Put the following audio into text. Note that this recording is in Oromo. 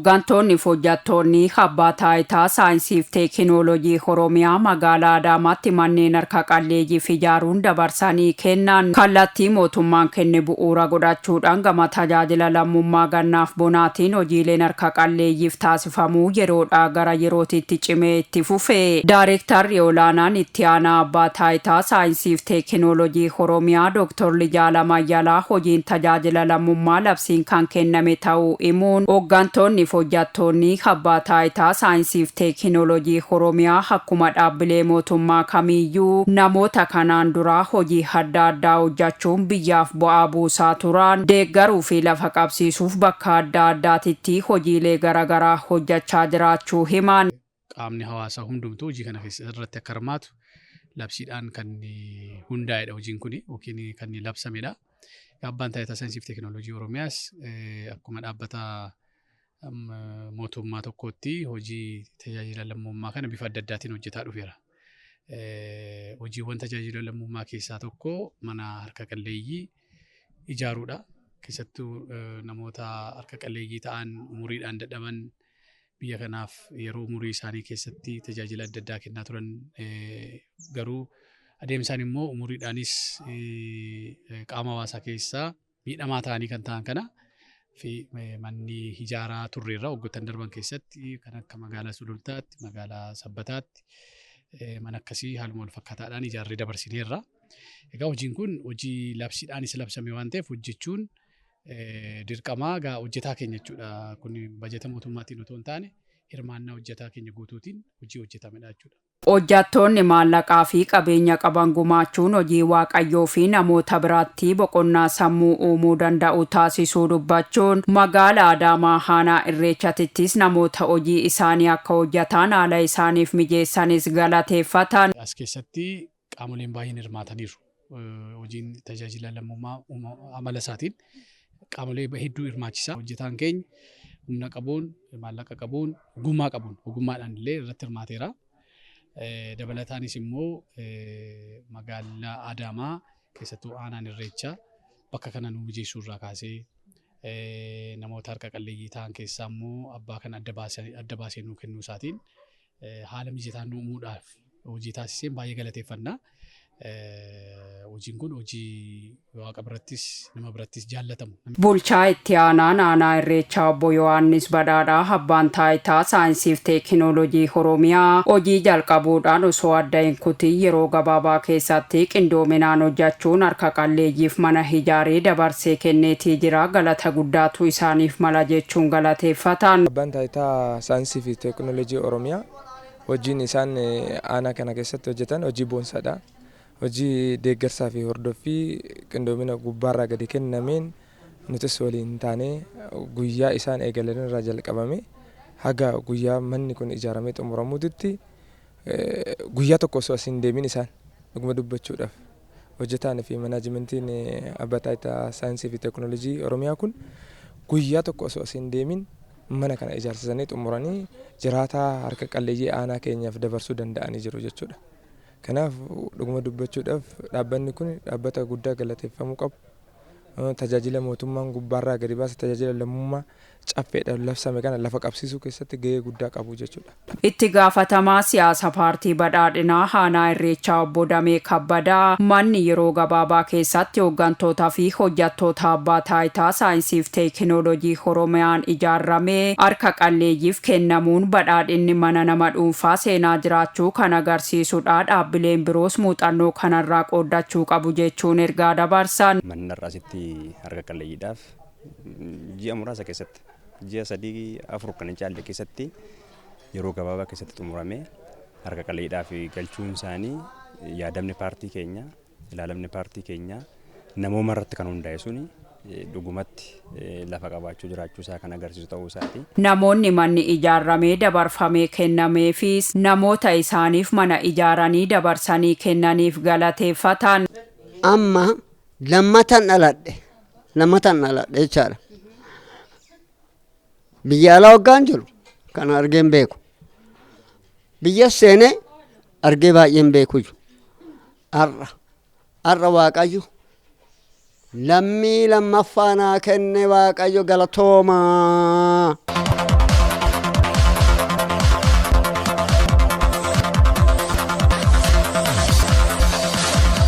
Hooggantoonni fojjattoonni abbaa taayitaa saayinsiif teekinooloojii Oromiyaa magaalaa Adaamaatti manneen harka qalleeyyiif ijaaruun dabarsanii kennan kallattii mootummaan kenne bu'uura godhachuudhaan gama tajaajila lammummaa gannaaf bonaatiin hojiileen harka qalleeyyiif taasifamuu yeroodhaa gara yerootiitti cimee itti fufe. Daayirektarri olaanaan itti aanaa abbaa taayitaa saayinsiif teekinooloojii Oromiyaa Dr. Lijaala Mayyalaa hojiin tajaajila lammummaa labsiin kan kenname ta'uu himuun hooggantoonni fojjattoonni abbaa taayitaa saayinsiif teekinooloojii Oromiyaa akkuma dhaabbilee mootummaa kamiiyyuu namoota kanaan dura hojii adda addaa hojjechuun biyyaaf bu'aa buusaa turan deeggaruu fi lafa qabsiisuuf bakka adda addaatitti hojiilee garaagaraa hojjechaa jiraachuu himan. Qaamni hawaasaa hundumtuu hojii kana irratti akka hirmaatu labsiidhaan kan hundaa'edha hojiin kun yookiin kan labsamedha. Abbaan taayitaa saayinsiif teekinooloojii Oromiyaas akkuma dhaabbata mootummaa tokkootti hojii tajaajila lammummaa kana bifa adda addaatiin hojjetaa dhufeera. Hojiiwwan tajaajila lammummaa keessaa tokko mana harka qalleeyyii ijaaruudha. Keessattuu namoota harka qalleeyyii ta'an umuriidhaan dadhaban biyya kanaaf yeroo umurii isaanii keessatti tajaajila adda addaa kennaa turan garuu adeemsaan immoo umuriidhaanis qaama hawaasaa keessaa miidhamaa ta'anii kan ta'an kana fi manni ijaaraa turreerra waggoottan darban keessatti kan akka magaalaa Sulultaatti, magaalaa Sabbataatti mana akkasii haaluma wal fakkaataadhaan ijaarree dabarsineerra. Egaa hojiin kun hojii labsiidhaan isa labsame waan ta'eef hojjechuun dirqamaa gaa hojjetaa keenya jechuudha. Kun bajeta mootummaatiin otoo hin taane hirmaannaa hojjetaa keenya guutuutiin hojii hojjetamedha jechuudha. Hojjattoonni maallaqaa fi qabeenya qaban gumaachuun hojii waaqayyoo fi namoota biraatti boqonnaa sammuu uumuu danda'u taasisuu dubbachuun magaalaa Adaamaa Aanaa Irreechatittis namoota hojii isaanii akka hojjetan haala isaaniif mijeessanis galateeffatan. As keessatti qaamoleen baay'een hirmaataniiru. Hojiin tajaajila lammummaa amala isaatiin qaamolee hedduu hirmaachisa. Hojjetaan keenya humna qabuun, maallaqa qabuun, ogummaa qabuun, ogummaadhaan illee irratti hirmaateera. Dabalataanis immoo magaalaa Adaamaa keessattuu aanaan Irreechaa bakka kana nu mijeessuu irraa kaasee namoota harka qalleeyyii ta'an keessaa immoo abbaa kana adda baasee nuu kennuu isaatiin haala mijataa nu uumuudhaaf hojii taasiseen baay'ee galateeffannaa. Hojiin kun hojii waaqa birattis nama birattis jaallatamu. Bulchaa itti aanaan aanaa Irreechaa obbo Yohaannis Badhaadhaa abbaan taayitaa saayinsiif teekinooloojii Oromiyaa hojii jalqabuudhaan osoo adda hin kutin yeroo gabaabaa keessatti qindoominaan hojjechuun harka qalleeyyiif mana ijaaree dabarsee kenneetii jira. Galata guddaatu isaaniif mala jechuun galateeffatan. Abbaan taayitaa saayinsii fi teekinooloojii Oromiyaa hojiin isaan aanaa kana keessatti hojjetan hojii boonsaadha. Hojii deeggarsaa fi hordoffii qindoomina gubbaarraa gadi kennameen nutis waliin taane guyyaa isaan eegalan irraa jalqabame haga guyyaa manni kun ijaaramee xumuramuutti guyyaa tokko osoo as hin deemin isaan dhuguma dubbachuudhaaf hojjetaan fi manaajimentiin abbaa taayitaa saayinsii fi teekinooloojii Oromiyaa kun guyyaa tokko osoo as hin deemin mana kana ijaarsisanii xumuranii jiraataa harka qalleeyyii aanaa keenyaaf dabarsuu danda'anii jiru jechuudha. Kanaaf dhuguma dubbachuudhaaf dhaabbanni kun dhaabbata guddaa galateeffamuu qabu. Tajaajila mootummaan gubbaarraa gadi baase tajaajila lammummaa caffeedhaan labsame kana lafa qabsiisuu keessatti gahee guddaa qabu jechuudha. Itti gaafatamaa siyaasa paartii badhaadhinaa aanaa Irreechaa obbo Damee Kabbadaa manni yeroo gabaabaa keessatti hooggantootaa fi hojjettoota abbaa taayitaa saayinsiif teekinooloojii Oromiyaan ijaaramee harka qalleeyyiif kennamuun badhaadhinni mana nama dhuunfaa seenaa jiraachuu kan agarsiisudha. Dhaabbileen biroos muuxannoo kanarraa qooddachuu qabu jechuun ergaa dabarsan. Harka qalleeyyiidhaaf ji'a muraasa keessatti ji'a 3-4 kan hin caalle keessatti yeroo gabaabaa keessatti xumuramee harka qalleeyyiidhaaf galchuun isaanii yaadamni paartii keenya ilaalamni paartii keenya namooma irratti kan hundaa'e suni dhugumatti lafa qabaachuu jiraachuu isaa kan agarsiisu ta'uu isaati. Namoonni manni ijaaramee dabarfamee kennameefis namoota isaaniif mana ijaaranii dabarsanii kennaniif galateeffatan. Amma lammatan dhaladhe jechaadha. Biyya alaa waggaan jiru kan argeen beeku. Biyya seenee argee baay'een beeku. Har'a waaqayyo lammii lammaffaa naa kenne waaqayyo galatoomaa.